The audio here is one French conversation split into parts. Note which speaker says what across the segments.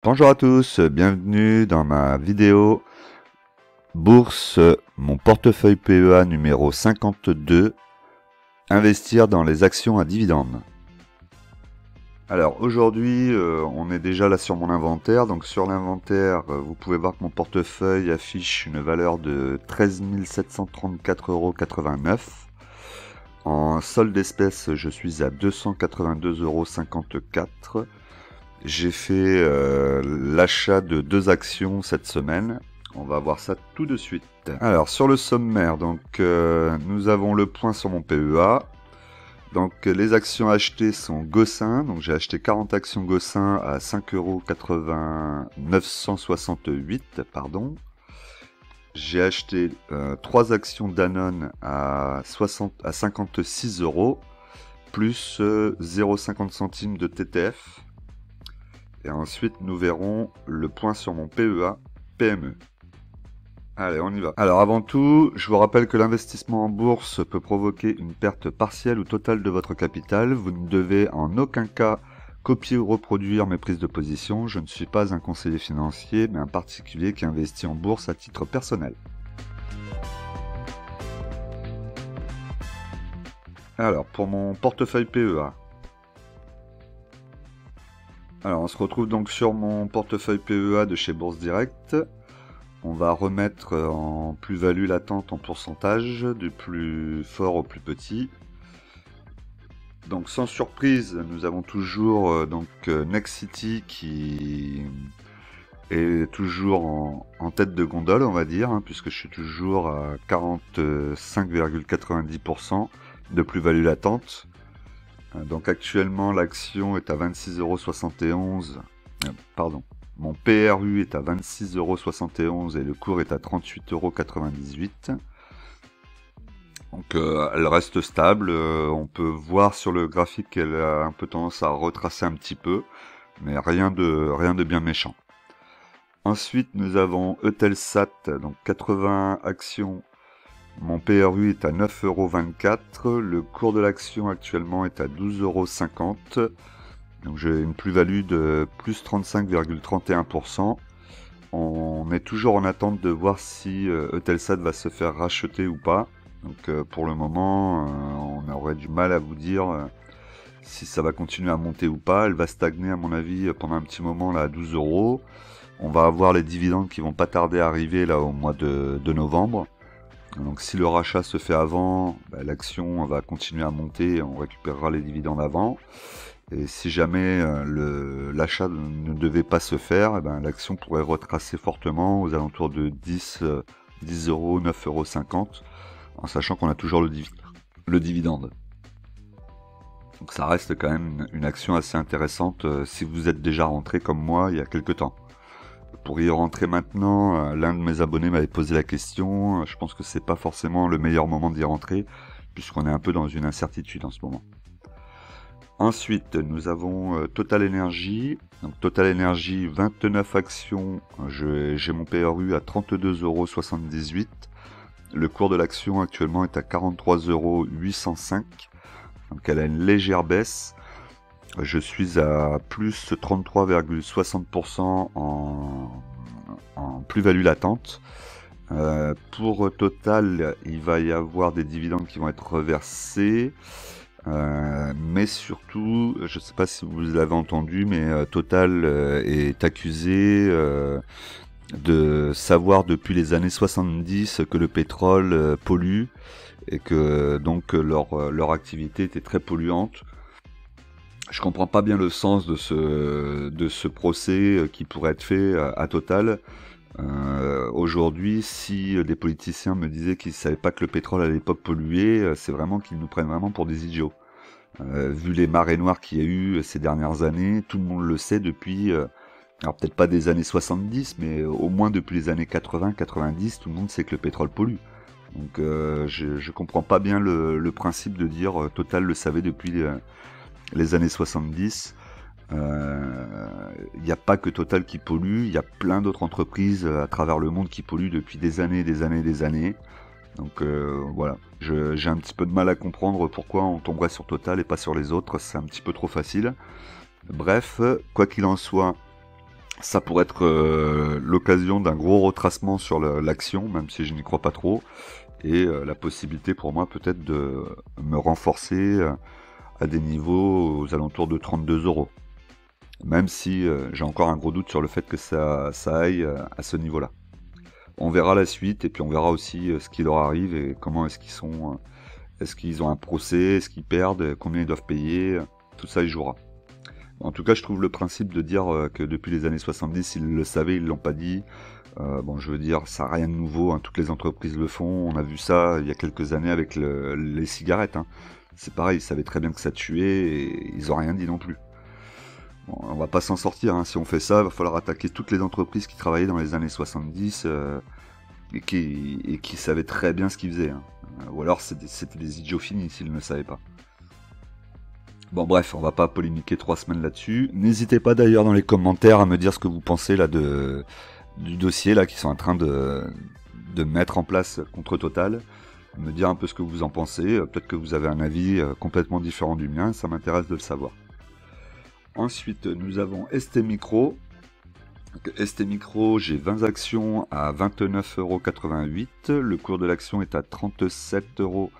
Speaker 1: Bonjour à tous, bienvenue dans ma vidéo bourse, mon portefeuille PEA numéro 52, investir dans les actions à dividendes. Alors aujourd'hui, on est déjà là sur mon inventaire. Donc sur l'inventaire, vous pouvez voir que mon portefeuille affiche une valeur de 13 734,89 €. En solde d'espèces, je suis à 282,54 €. J'ai fait l'achat de 2 actions cette semaine. On va voir ça tout de suite. Alors sur le sommaire, donc nous avons le point sur mon PEA. Donc les actions achetées sont Gossin. Donc j'ai acheté 40 actions Gossin à 5,968 €, pardon. J'ai acheté 3 actions Danone à 56 € plus 0,50 centimes de TTF. Et ensuite, nous verrons le point sur mon PEA PME. Allez, on y va. Alors avant tout, je vous rappelle que l'investissement en bourse peut provoquer une perte partielle ou totale de votre capital. Vous ne devez en aucun cas copier ou reproduire mes prises de position. Je ne suis pas un conseiller financier, mais un particulier qui investit en bourse à titre personnel. Alors, pour mon portefeuille PEA. Alors, on se retrouve donc sur mon portefeuille PEA de chez Bourse Direct. On va remettre en plus-value latente en pourcentage, du plus fort au plus petit. Donc sans surprise, nous avons toujours Nexity qui est toujours en tête de gondole, on va dire, puisque je suis toujours à 45,90% de plus-value latente. Donc actuellement, l'action est à 26,71 €. Pardon. Mon PRU est à 26,71 € et le cours est à 38,98 €. Donc elle reste stable. On peut voir sur le graphique qu'elle a un peu tendance à retracer un petit peu, mais rien de bien méchant. Ensuite, nous avons Eutelsat, donc 80 actions. Mon PRU est à 9,24 €. Le cours de l'action actuellement est à 12,50 €. Donc j'ai une plus-value de plus 35,31%. On est toujours en attente de voir si Eutelsat va se faire racheter ou pas. Donc pour le moment, on aurait du mal à vous dire si ça va continuer à monter ou pas. Elle va stagner à mon avis pendant un petit moment là à 12 €. On va avoir les dividendes qui vont pas tarder à arriver là au mois de novembre. Donc si le rachat se fait avant, l'action va continuer à monter et on récupérera les dividendes avant. Et si jamais l'achat ne devait pas se faire, l'action pourrait retracer fortement aux alentours de 10 €, 9,50 €, en sachant qu'on a toujours le dividende. Donc ça reste quand même une action assez intéressante si vous êtes déjà rentré comme moi il y a quelques temps. Pour y rentrer maintenant, l'un de mes abonnés m'avait posé la question. Je pense que c'est pas forcément le meilleur moment d'y rentrer, puisqu'on est un peu dans une incertitude en ce moment. Ensuite, nous avons Total Energy. Donc Total Energy, 29 actions. J'ai mon PRU à 32,78 €. Le cours de l'action actuellement est à 43,805 €. Donc elle a une légère baisse. Je suis à plus 33,60% en plus-value latente. Pour Total, il va y avoir des dividendes qui vont être reversés. Mais surtout, je ne sais pas si vous l'avez entendu, mais Total est accusé de savoir depuis les années 70 que le pétrole pollue et que donc leur activité était très polluante. Je comprends pas bien le sens de ce procès qui pourrait être fait à Total. Aujourd'hui, si des politiciens me disaient qu'ils ne savaient pas que le pétrole à l'époque polluait, c'est vraiment qu'ils nous prennent vraiment pour des idiots. Vu les marées noires qu'il y a eu ces dernières années, tout le monde le sait depuis, alors peut-être pas des années 70, mais au moins depuis les années 80-90, tout le monde sait que le pétrole pollue. Donc je comprends pas bien le principe de dire Total le savait depuis les années 70. Il n'y a pas que Total qui pollue, il y a plein d'autres entreprises à travers le monde qui polluent depuis des années, des années, des années. Donc voilà, j'ai un petit peu de mal à comprendre pourquoi on tomberait sur Total et pas sur les autres, c'est un petit peu trop facile. Bref, quoi qu'il en soit, Ça pourrait être l'occasion d'un gros retracement sur l'action, même si je n'y crois pas trop, et la possibilité pour moi peut-être de me renforcer à des niveaux aux alentours de 32 €. Même si j'ai encore un gros doute sur le fait que ça aille à ce niveau-là. On verra la suite et puis on verra aussi ce qui leur arrive et comment est-ce qu'ils sont. Est-ce qu'ils ont un procès, est-ce qu'ils perdent, combien ils doivent payer, tout ça il jouera. En tout cas, je trouve le principe de dire que depuis les années 70, ils le savaient, ils l'ont pas dit. Bon, je veux dire, ça n'a rien de nouveau, hein, toutes les entreprises le font. On a vu ça il y a quelques années avec les cigarettes. Hein. C'est pareil, ils savaient très bien que ça tuait et ils n'ont rien dit non plus. Bon, on va pas s'en sortir, hein. Si on fait ça, il va falloir attaquer toutes les entreprises qui travaillaient dans les années 70 et qui savaient très bien ce qu'ils faisaient. Hein. Ou alors c'était des idiots finis s'ils ne savaient pas. Bon bref, on va pas polémiquer 3 semaines là-dessus. N'hésitez pas d'ailleurs dans les commentaires à me dire ce que vous pensez là du dossier là qu'ils sont en train de mettre en place contre Total. Me dire un peu ce que vous en pensez. Peut-être que vous avez un avis complètement différent du mien, ça m'intéresse de le savoir. Ensuite, nous avons ST Micro. Donc, ST Micro, j'ai 20 actions à 29,88 €. Le cours de l'action est à 37,93 €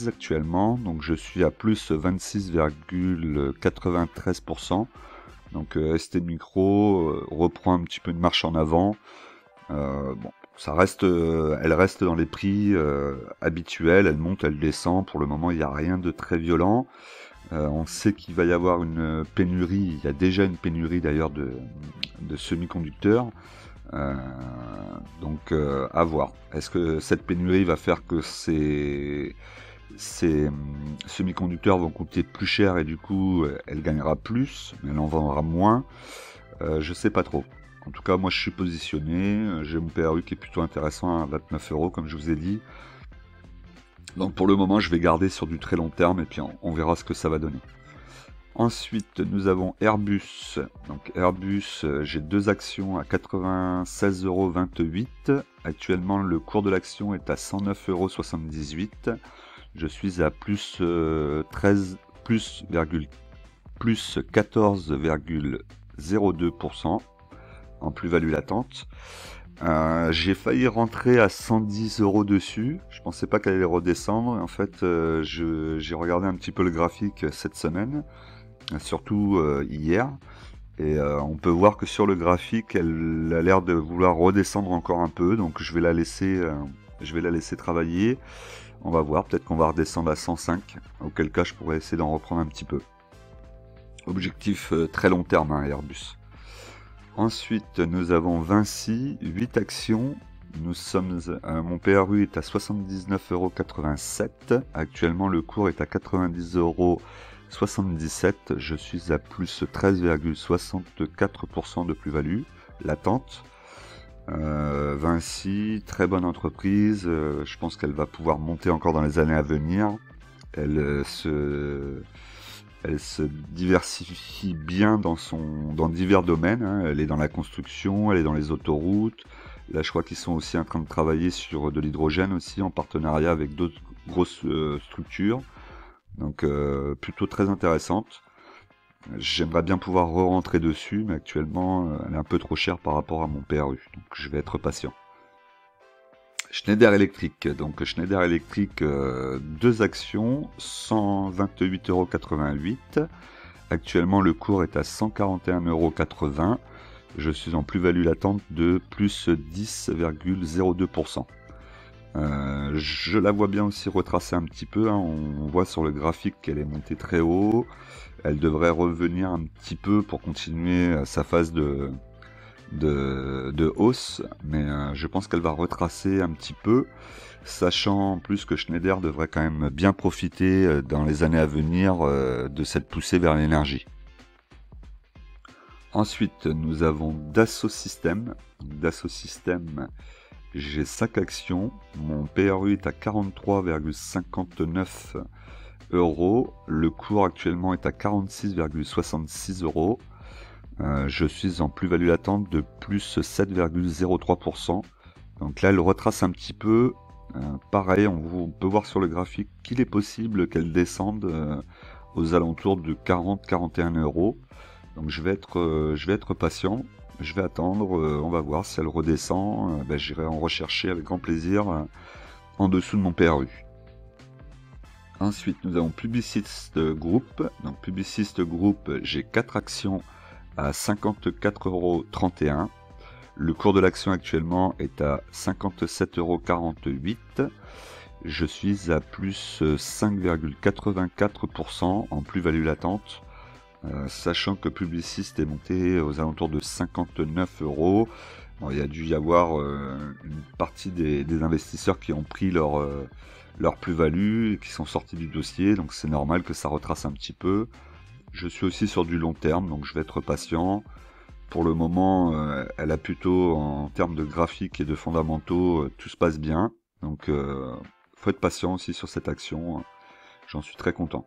Speaker 1: actuellement. Donc je suis à plus 26,93%. Donc ST Micro reprend un petit peu de marche en avant. Bon, ça reste, elle reste dans les prix habituels. Elle monte, elle descend. Pour le moment, il n'y a rien de très violent. On sait qu'il va y avoir une pénurie, il y a déjà une pénurie d'ailleurs de semi-conducteurs, donc à voir. Est-ce que cette pénurie va faire que ces semi-conducteurs vont coûter plus cher et du coup elle gagnera plus, mais elle en vendra moins? Je sais pas trop. En tout cas, moi je suis positionné, j'ai mon PRU qui est plutôt intéressant à 29 € comme je vous ai dit. Donc pour le moment, je vais garder sur du très long terme et puis on verra ce que ça va donner. Ensuite, nous avons Airbus. Donc Airbus, j'ai 2 actions à 96,28 €. Actuellement, le cours de l'action est à 109,78 €. Je suis à plus 14,02% en plus-value latente. J'ai failli rentrer à 110 € dessus. Je pensais pas qu'elle allait redescendre. En fait, j'ai regardé un petit peu le graphique cette semaine, surtout hier. Et on peut voir que sur le graphique, elle a l'air de vouloir redescendre encore un peu. Donc je vais la laisser travailler. On va voir. Peut-être qu'on va redescendre à 105. Auquel cas, je pourrais essayer d'en reprendre un petit peu. Objectif très long terme, hein, Airbus. Ensuite, nous avons Vinci, 8 actions. Mon PRU est à 79,87 €. Actuellement, le cours est à 90,77 €. Je suis à plus 13,64% de plus-value latente. Vinci, très bonne entreprise. Je pense qu'elle va pouvoir monter encore dans les années à venir. Elle se diversifie bien dans divers domaines. Hein. Elle est dans la construction, elle est dans les autoroutes. Là, je crois qu'ils sont aussi en train de travailler sur de l'hydrogène aussi, en partenariat avec d'autres grosses structures. Donc, plutôt très intéressante. J'aimerais bien pouvoir re-rentrer dessus, mais actuellement, elle est un peu trop chère par rapport à mon PRU. Donc, je vais être patient. Schneider Electric, donc Schneider Electric, 2 actions, 128,88 €. Actuellement, le cours est à 141,80 €. Je suis en plus-value latente de plus 10,02%. Je la vois bien aussi retracer un petit peu. Hein. On voit sur le graphique qu'elle est montée très haut. Elle devrait revenir un petit peu pour continuer sa phase de hausse, mais je pense qu'elle va retracer un petit peu, sachant en plus que Schneider devrait quand même bien profiter dans les années à venir de cette poussée vers l'énergie. Ensuite, nous avons Dassault Systèmes. Dassault Systèmes, j'ai 5 actions, mon PRU est à 43,59 €, le cours actuellement est à 46,66 €. Je suis en plus-value latente de plus 7,03%. Donc là, elle retrace un petit peu. Pareil, on peut voir sur le graphique qu'il est possible qu'elle descende aux alentours de 40-41 €. Donc je vais être patient, je vais attendre, on va voir si elle redescend, j'irai en rechercher avec grand plaisir en dessous de mon PRU. Ensuite, nous avons Publicist Group. Donc Publicist Group, j'ai 4 actions à 54,31 €. Le cours de l'action actuellement est à 57,48 €. Je suis à plus 5,84% en plus-value latente, sachant que Publicist est monté aux alentours de 59 €. Bon, il y a dû y avoir une partie des investisseurs qui ont pris leur plus-value et qui sont sortis du dossier, donc c'est normal que ça retrace un petit peu. Je suis aussi sur du long terme, donc je vais être patient. Pour le moment, elle a plutôt, en termes de graphique et de fondamentaux, tout se passe bien. Donc, faut être patient aussi sur cette action. J'en suis très content.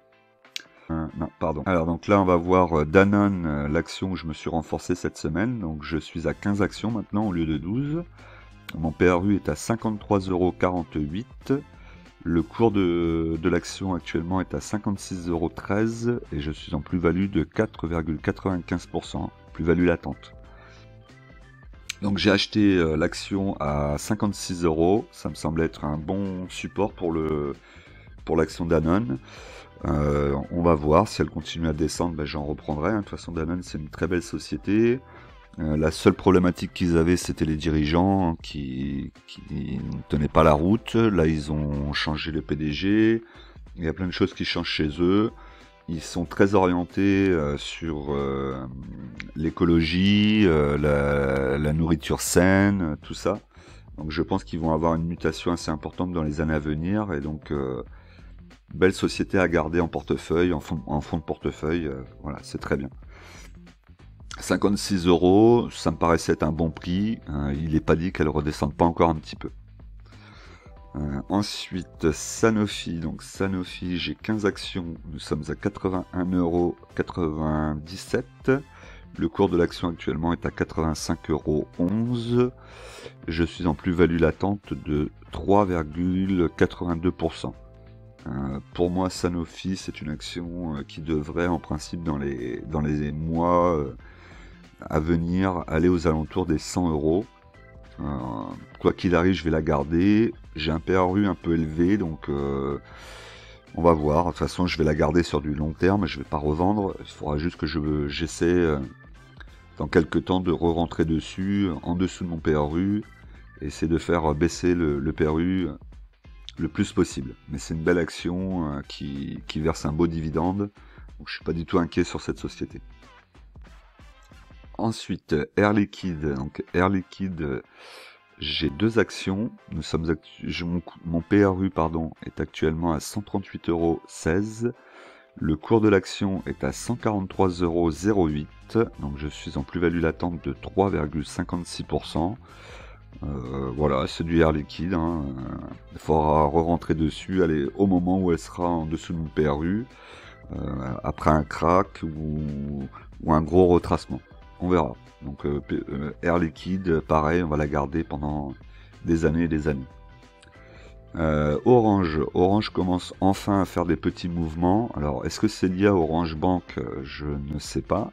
Speaker 1: Non, pardon. Alors, donc là, on va voir Danone, l'action où je me suis renforcé cette semaine. Donc, je suis à 15 actions maintenant au lieu de 12. Mon PRU est à 53,48 €. Le cours de l'action actuellement est à 56,13 € et je suis en plus-value de 4,95%, plus-value latente. Donc j'ai acheté l'action à 56 €, ça me semble être un bon support pour l'action Danone. On va voir, si elle continue à descendre, j'en reprendrai. De toute façon, Danone, c'est une très belle société. La seule problématique qu'ils avaient, c'était les dirigeants qui ne tenaient pas la route. Là, ils ont changé le PDG. Il y a plein de choses qui changent chez eux. Ils sont très orientés sur l'écologie, la nourriture saine, tout ça. Donc je pense qu'ils vont avoir une mutation assez importante dans les années à venir. Et donc, belle société à garder en portefeuille, en fond de portefeuille. Voilà, c'est très bien. 56 €, ça me paraissait être un bon prix. Il n'est pas dit qu'elle redescende pas encore un petit peu. Ensuite, Sanofi. Donc Sanofi, j'ai 15 actions. Nous sommes à 81,97 €. Le cours de l'action actuellement est à 85,11 €. Je suis en plus-value latente de 3,82%. Pour moi, Sanofi, c'est une action qui devrait, en principe, dans les mois à venir, aller aux alentours des 100 €. Quoi qu'il arrive, je vais la garder. J'ai un PRU un peu élevé, donc on va voir. De toute façon, je vais la garder sur du long terme. Je vais pas revendre. Il faudra juste que j'essaie dans quelques temps de re-rentrer dessus, en dessous de mon PRU, et essayer de faire baisser le PRU le plus possible. Mais c'est une belle action qui verse un beau dividende. Donc je suis pas du tout inquiet sur cette société. Ensuite, Air Liquide. Donc Air Liquide, j'ai 2 actions. Mon PRU est actuellement à 138,16 €. Le cours de l'action est à 143,08 €. Donc je suis en plus-value latente de 3,56%. Voilà, c'est du Air Liquide. Il faudra re-rentrer dessus, aller au moment où elle sera en dessous de mon PRU, après un crack ou un gros retracement. On verra. Donc Air Liquide, pareil, on va la garder pendant des années et des années. Orange commence enfin à faire des petits mouvements. Alors, est-ce que c'est lié à Orange Bank? Je ne sais pas.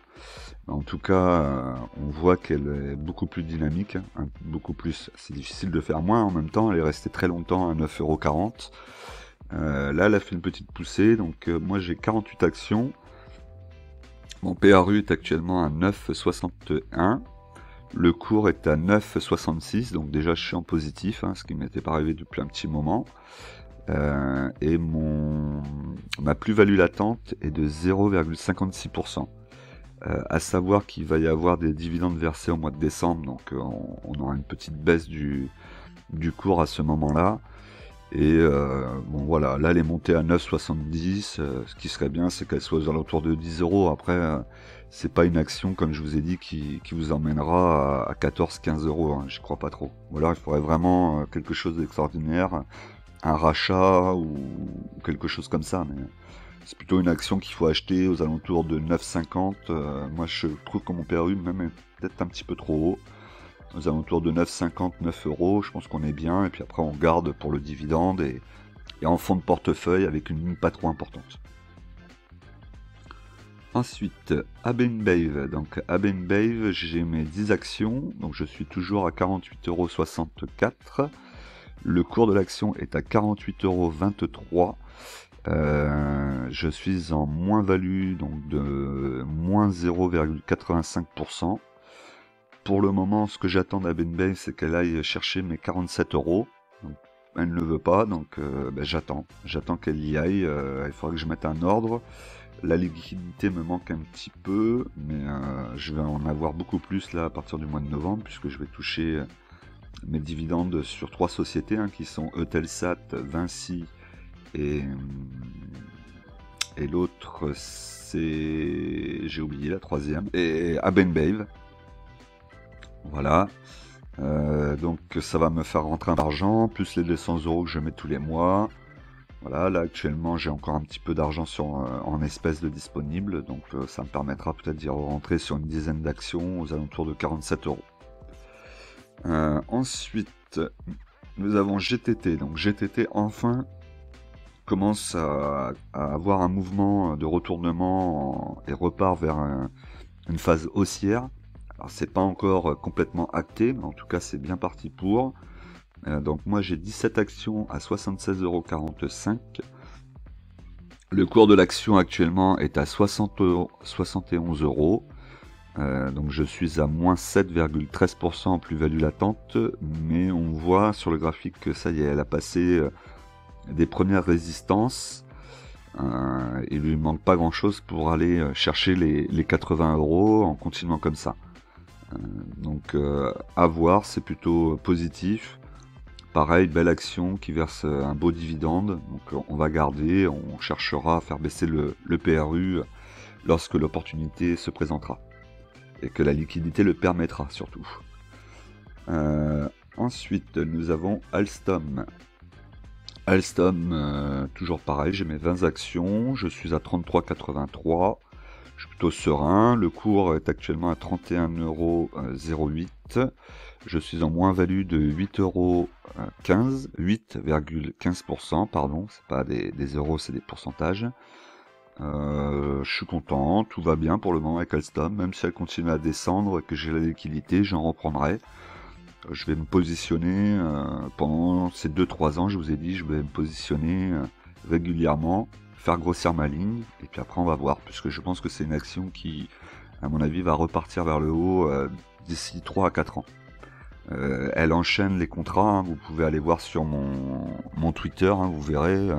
Speaker 1: En tout cas, on voit qu'elle est beaucoup plus dynamique, beaucoup plus. C'est difficile de faire moins en même temps. Elle est restée très longtemps à 9,40 €. Là, elle a fait une petite poussée. Donc, moi, j'ai 48 actions. Mon PRU est actuellement à 9,61. Le cours est à 9,66. Donc, déjà, je suis en positif, ce qui ne m'était pas arrivé depuis un petit moment. Et ma plus-value latente est de 0,56%. À savoir qu'il va y avoir des dividendes versés au mois de décembre, donc on aura une petite baisse du cours à ce moment-là. Et bon voilà, là elle est montée à 9,70. Ce qui serait bien, c'est qu'elle soit aux alentours de 10 €. Après, c'est pas une action, comme je vous ai dit, qui vous emmènera à 14-15 €. J'y crois pas trop. Ou alors il faudrait vraiment quelque chose d'extraordinaire, un rachat ou quelque chose comme ça. Mais c'est plutôt une action qu'il faut acheter aux alentours de 9,50. Moi, je trouve que mon PRU même est peut-être un petit peu trop haut. Aux alentours de 9,50, 9 €, je pense qu'on est bien. Et puis après, on garde pour le dividende et en fond de portefeuille avec une ligne pas trop importante. Ensuite, Abenbave. Donc Abenbave, j'ai mes 10 actions, donc je suis toujours à 48,64 €. Le cours de l'action est à 48,23 €. Je suis en moins-value, donc de moins 0,85%. Pour le moment, ce que j'attends d'Abenbave, c'est qu'elle aille chercher mes 47 €. Donc, elle ne le veut pas, donc j'attends. J'attends qu'elle y aille. Il faudra que je mette un ordre. La liquidité me manque un petit peu, mais je vais en avoir beaucoup plus là à partir du mois de novembre, puisque je vais toucher mes dividendes sur 3 sociétés, hein, qui sont Eutelsat, Vinci et l'autre c'est... j'ai oublié la troisième, et Abenbave. Voilà. Donc ça va me faire rentrer un peu d'argent, plus les 200 € que je mets tous les mois. Voilà, là actuellement j'ai encore un petit peu d'argent en espèces de disponible, donc ça me permettra peut-être d'y rentrer sur une dizaine d'actions aux alentours de 47 €. Ensuite, nous avons GTT. Donc GTT enfin commence à avoir un mouvement de retournement et repart vers une phase haussière. Alors c'est pas encore complètement acté, mais en tout cas c'est bien parti pour. Donc moi j'ai 17 actions à 76,45 €. Le cours de l'action actuellement est à 71 €. Donc je suis à moins 7,13% en plus-value latente, mais on voit sur le graphique que ça y est, elle a passé des premières résistances. Il lui manque pas grand chose pour aller chercher les 80 € en continuant comme ça. Donc à voir, c'est plutôt positif. Pareil, belle action qui verse un beau dividende, donc on va garder, on cherchera à faire baisser le PRU lorsque l'opportunité se présentera. Et que la liquidité le permettra surtout. Ensuite, nous avons Alstom. Alstom, toujours pareil, j'ai mes 20 actions, je suis à 33,83 €. Je suis plutôt serein, le cours est actuellement à 31,08 €. Je suis en moins-value de 8,15 €, 8,15%, pardon, c'est pas des euros, c'est des pourcentages. Je suis content, tout va bien pour le moment avec Alstom, même si elle continue à descendre et que j'ai la liquidité, j'en reprendrai. Je vais me positionner pendant ces 2-3 ans, je vous ai dit, je vais me positionner régulièrement, faire grossir ma ligne, et puis après on va voir, puisque je pense que c'est une action qui, à mon avis, va repartir vers le haut d'ici 3 à 4 ans. Elle enchaîne les contrats, hein, vous pouvez aller voir sur mon Twitter, hein, vous verrez.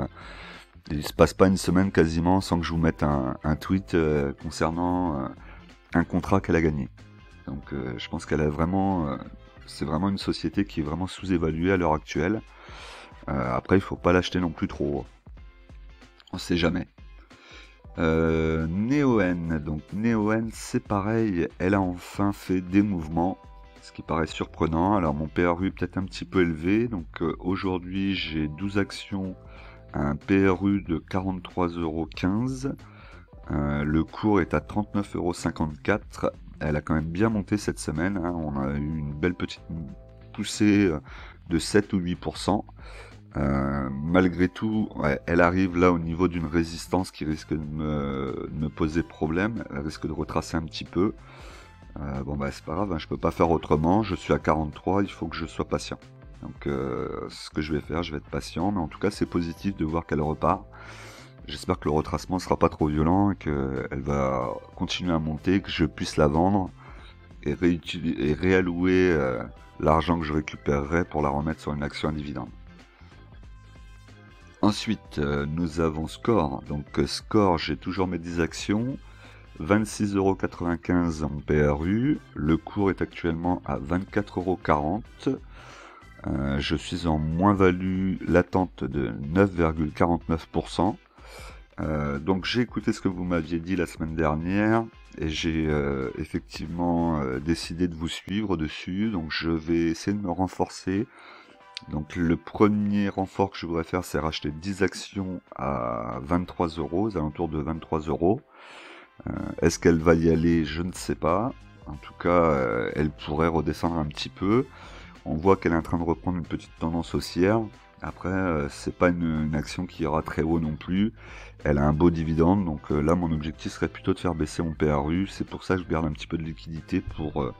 Speaker 1: Il se passe pas une semaine quasiment sans que je vous mette un tweet concernant un contrat qu'elle a gagné. Donc je pense qu'elle a vraiment... c'est vraiment une société qui est vraiment sous-évaluée à l'heure actuelle. Après, il faut pas l'acheter non plus trop. On sait jamais. Neoen. Donc Neoen, c'est pareil. Elle a enfin fait des mouvements, ce qui paraît surprenant. Alors mon PRU est peut-être un petit peu élevé. Donc aujourd'hui, j'ai 12 actions, un PRU de 43,15 €. Le cours est à 39,54 €. Elle a quand même bien monté cette semaine, hein. On a eu une belle petite poussée de 7 ou 8%. Malgré tout, ouais, elle arrive là au niveau d'une résistance qui risque de me poser problème. Elle risque de retracer un petit peu. Bon bah c'est pas grave, hein, je peux pas faire autrement. Je suis à 43, il faut que je sois patient. Donc ce que je vais faire, je vais être patient. Mais en tout cas c'est positif de voir qu'elle repart. J'espère que le retracement ne sera pas trop violent et qu'elle va continuer à monter, que je puisse la vendre et réallouer l'argent que je récupérerai pour la remettre sur une action à dividende. Ensuite, nous avons Score. Donc Score, j'ai toujours mes 10 actions, 26,95 € en PRU. Le cours est actuellement à 24,40 €. Je suis en moins-value latente de 9,49%. Donc j'ai écouté ce que vous m'aviez dit la semaine dernière et j'ai effectivement décidé de vous suivre dessus, donc je vais essayer de me renforcer. Donc le premier renfort que je voudrais faire, c'est racheter 10 actions à 23 €, aux alentours de 23 €. Est-ce qu'elle va y aller? Je ne sais pas. En tout cas, elle pourrait redescendre un petit peu. On voit qu'elle est en train de reprendre une petite tendance haussière. Après, c'est pas une action qui ira très haut non plus. Elle a un beau dividende, donc là mon objectif serait plutôt de faire baisser mon PRU. C'est pour ça que je garde un petit peu de liquidité pour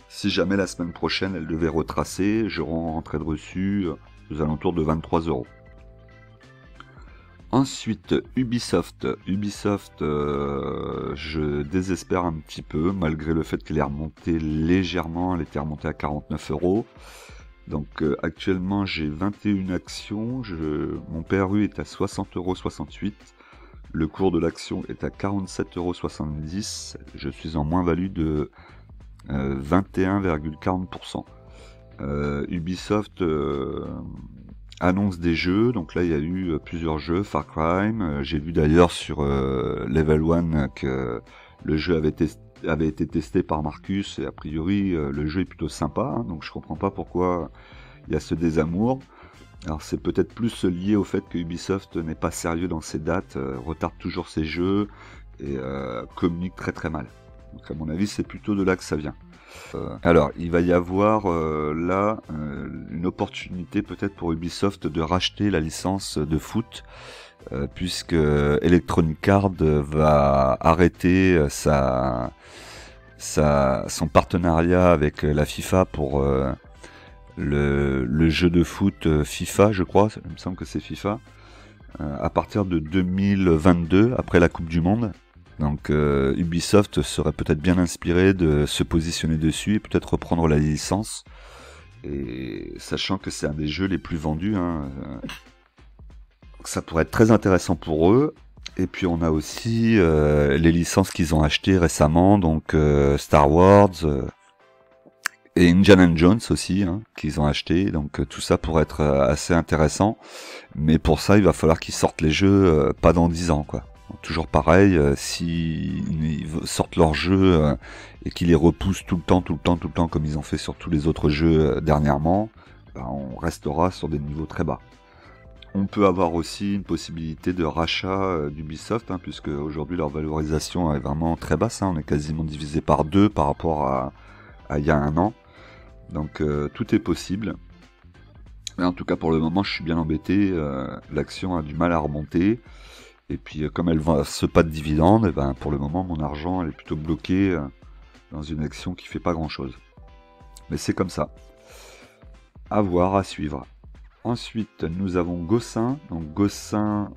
Speaker 1: si jamais la semaine prochaine elle devait retracer, je rentrerai dessus aux alentours de 23 €. Ensuite, Ubisoft. Ubisoft, je désespère un petit peu, malgré le fait qu'elle est remontée légèrement, elle était remontée à 49 €. Donc actuellement j'ai 21 actions, mon PRU est à 60,68 €, le cours de l'action est à 47,70 €, je suis en moins-value de 21,40%. Ubisoft annonce des jeux, donc là il y a eu plusieurs jeux, Far Cry, j'ai vu d'ailleurs sur Level 1 que le jeu avait été testé par Marcus, et a priori le jeu est plutôt sympa, hein, donc je comprends pas pourquoi il y a ce désamour. Alors c'est peut-être plus lié au fait que Ubisoft n'est pas sérieux dans ses dates, retarde toujours ses jeux, et communique très très mal. Donc à mon avis c'est plutôt de là que ça vient. Alors, il va y avoir là une opportunité peut-être pour Ubisoft de racheter la licence de foot, puisque Electronic Arts va arrêter son partenariat avec la FIFA pour le jeu de foot FIFA, je crois, il me semble que c'est FIFA, à partir de 2022, après la Coupe du Monde. Donc Ubisoft serait peut-être bien inspiré de se positionner dessus et peut-être reprendre la licence. Et sachant que c'est un des jeux les plus vendus, hein, ça pourrait être très intéressant pour eux. Et puis on a aussi les licences qu'ils ont achetées récemment, donc Star Wars et Indiana Jones aussi, hein, qu'ils ont acheté. Donc tout ça pourrait être assez intéressant. Mais pour ça, il va falloir qu'ils sortent les jeux pas dans 10 ans, quoi. Toujours pareil, s'ils sortent leurs jeux et qu'ils les repoussent tout le temps, comme ils ont fait sur tous les autres jeux dernièrement, ben, on restera sur des niveaux très bas. On peut avoir aussi une possibilité de rachat d'Ubisoft, hein, puisque aujourd'hui leur valorisation est vraiment très basse, hein, on est quasiment divisé par 2 par rapport à il y a un an. Donc tout est possible. Mais en tout cas pour le moment je suis bien embêté, l'action a du mal à remonter. Et puis comme elle verse pas de dividendes, et ben, pour le moment mon argent elle est plutôt bloqué dans une action qui fait pas grand chose. Mais c'est comme ça. À voir, à suivre. Ensuite nous avons Gossin. Donc Gossin,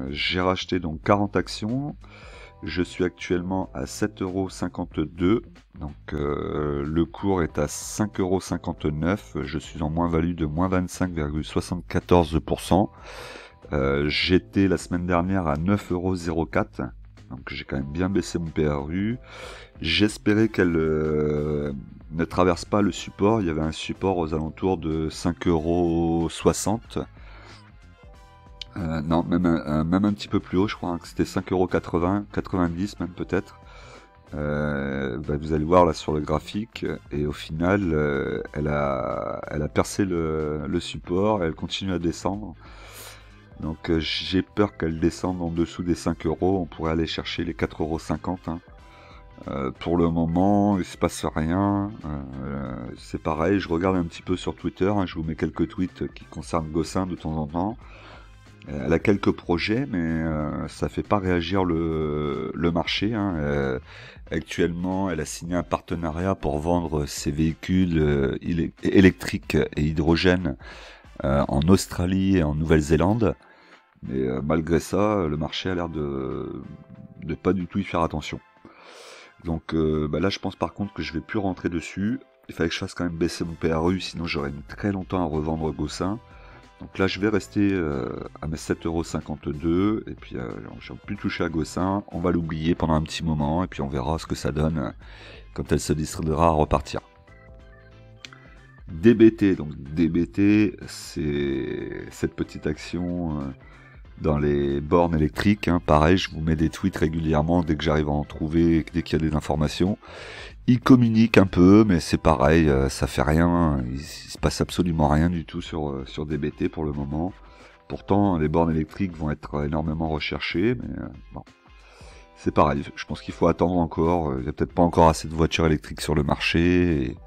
Speaker 1: j'ai racheté donc 40 actions. Je suis actuellement à 7,52 €. Donc le cours est à 5,59 €. Je suis en moins-value de moins 25,74%. J'étais la semaine dernière à 9,04 €, donc j'ai quand même bien baissé mon PRU. J'espérais qu'elle ne traverse pas le support, il y avait un support aux alentours de 5,60 €. Non, même un petit peu plus haut, je crois, hein, que c'était 5,80 €, 90 même peut-être. Bah, vous allez voir là sur le graphique, et au final elle a percé le support, elle continue à descendre. Donc j'ai peur qu'elle descende en dessous des 5 €, on pourrait aller chercher les 4,50 €. Hein. Pour le moment, il se passe rien. C'est pareil, je regarde un petit peu sur Twitter, hein, je vous mets quelques tweets qui concernent Gossin de temps en temps. Elle a quelques projets, mais ça fait pas réagir le marché. Hein. Actuellement, elle a signé un partenariat pour vendre ses véhicules électriques et hydrogène en Australie et en Nouvelle-Zélande. Mais malgré ça, le marché a l'air de pas du tout y faire attention. Donc bah là, je pense par contre que je vais plus rentrer dessus. Il fallait que je fasse quand même baisser mon PRU, sinon j'aurais mis très longtemps à revendre Gossin. Donc là, je vais rester à mes 7,52 €. Et puis, je n'ai plus touché à Gossin. On va l'oublier pendant un petit moment. Et puis, on verra ce que ça donne quand elle se décidera à repartir. DBT. Donc, DBT, c'est cette petite action dans les bornes électriques. Hein. Pareil, je vous mets des tweets régulièrement dès que j'arrive à en trouver, dès qu'il y a des informations. Ils communiquent un peu, mais c'est pareil, ça fait rien, il se passe absolument rien du tout sur DBT pour le moment. Pourtant, les bornes électriques vont être énormément recherchées, mais bon, c'est pareil, je pense qu'il faut attendre encore, il n'y a peut-être pas encore assez de voitures électriques sur le marché,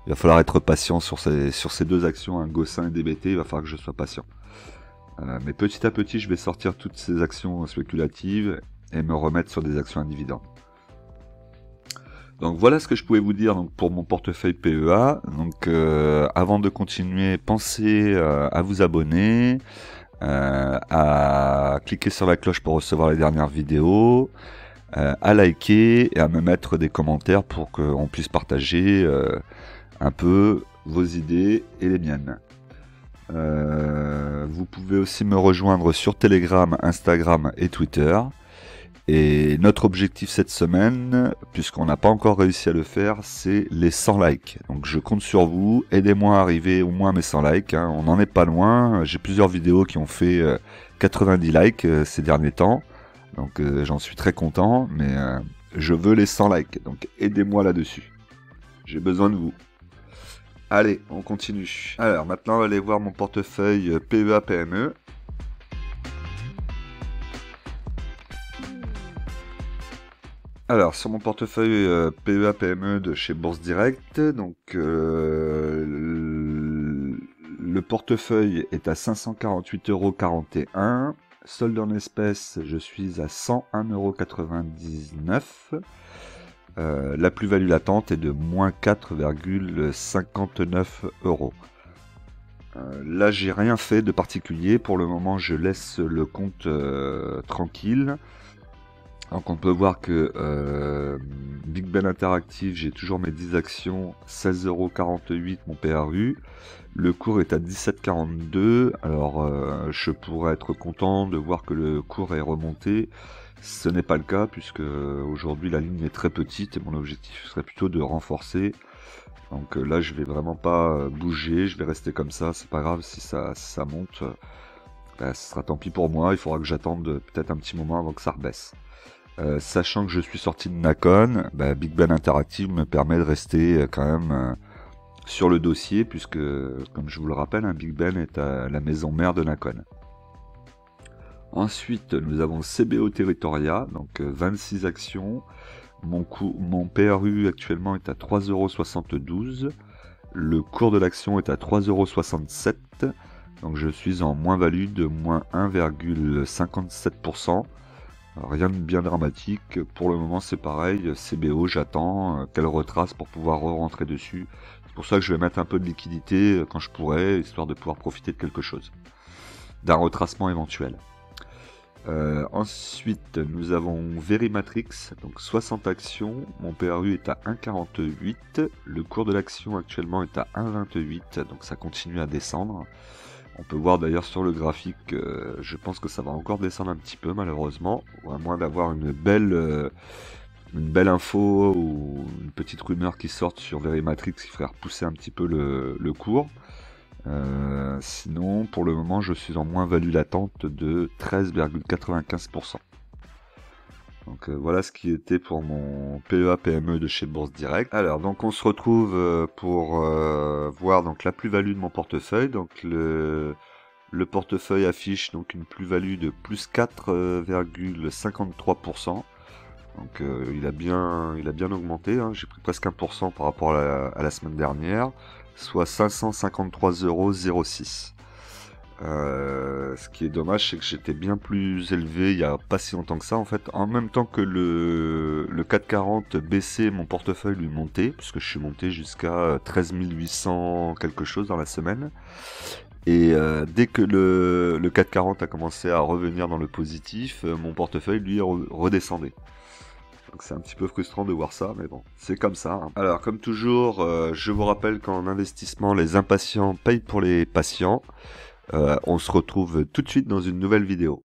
Speaker 1: il va falloir être patient sur ces deux actions, hein, Gossin et DBT, il va falloir que je sois patient. Mais petit à petit, je vais sortir toutes ces actions spéculatives et me remettre sur des actions à dividendes. Donc voilà ce que je pouvais vous dire donc, pour mon portefeuille PEA. Donc avant de continuer, pensez à vous abonner, à cliquer sur la cloche pour recevoir les dernières vidéos, à liker et à me mettre des commentaires pour qu'on puisse partager un peu vos idées et les miennes. Vous pouvez aussi me rejoindre sur Telegram, Instagram et Twitter. Et notre objectif cette semaine, puisqu'on n'a pas encore réussi à le faire, c'est les 100 likes. Donc je compte sur vous, aidez-moi à arriver au moins à mes 100 likes, hein. On n'en est pas loin, j'ai plusieurs vidéos qui ont fait 90 likes ces derniers temps. Donc j'en suis très content, mais je veux les 100 likes, donc aidez-moi là-dessus. J'ai besoin de vous. Allez, on continue. Alors maintenant on va aller voir mon portefeuille PEA PME. Alors, sur mon portefeuille PEA PME de chez Bourse Direct, donc le portefeuille est à 548,41 €. Solde en espèces, je suis à 101,99 €. La plus-value latente est de moins 4,59 €. Là, j'ai rien fait de particulier. Pour le moment, je laisse le compte tranquille. Donc on peut voir que Big Ben Interactive, j'ai toujours mes 10 actions, 16,48 € mon PRU. Le cours est à 17,42 €. Alors je pourrais être content de voir que le cours est remonté. Ce n'est pas le cas puisque aujourd'hui la ligne est très petite et mon objectif serait plutôt de renforcer. Donc là je vais vraiment pas bouger, je vais rester comme ça, c'est pas grave si ça monte. Ce sera tant pis pour moi, il faudra que j'attende peut-être un petit moment avant que ça rebaisse. Sachant que je suis sorti de Nakon, Big Ben Interactive me permet de rester quand même sur le dossier, puisque, comme je vous le rappelle, Big Ben est à la maison mère de Nakon. Ensuite, nous avons CBO Territoria, donc 26 actions. Mon PRU actuellement est à 3,72 €. Le cours de l'action est à 3,67 €. Donc je suis en moins-value de moins 1,57%. Rien de bien dramatique, pour le moment c'est pareil, CBO j'attends qu'elle retrace pour pouvoir re-rentrer dessus. C'est pour ça que je vais mettre un peu de liquidité quand je pourrai, histoire de pouvoir profiter de quelque chose, d'un retracement éventuel. Ensuite nous avons Verimatrix, donc 60 actions, mon PRU est à 1,48, le cours de l'action actuellement est à 1,28, donc ça continue à descendre. On peut voir d'ailleurs sur le graphique, je pense que ça va encore descendre un petit peu malheureusement, à moins d'avoir une belle info ou une petite rumeur qui sorte sur Verimatrix qui ferait repousser un petit peu le cours. Sinon, pour le moment, je suis en moins-value latente de 13,95%. Donc voilà ce qui était pour mon PEA PME de chez Bourse Direct. Alors donc on se retrouve pour voir donc la plus-value de mon portefeuille. Donc le portefeuille affiche donc une plus-value de plus 4,53%. Donc il a bien augmenté, hein. J'ai pris presque 1% par rapport à la semaine dernière, soit 553,06 €. Ce qui est dommage, c'est que j'étais bien plus élevé il n'y a pas si longtemps que ça. En fait, en même temps que le 440 baissait, mon portefeuille lui montait, puisque je suis monté jusqu'à 13 800 quelque chose dans la semaine. Et dès que le 440 a commencé à revenir dans le positif, mon portefeuille lui redescendait. Donc c'est un petit peu frustrant de voir ça, mais bon, c'est comme ça, hein. Alors comme toujours, je vous rappelle qu'en investissement, les impatients payent pour les patients. On se retrouve tout de suite dans une nouvelle vidéo.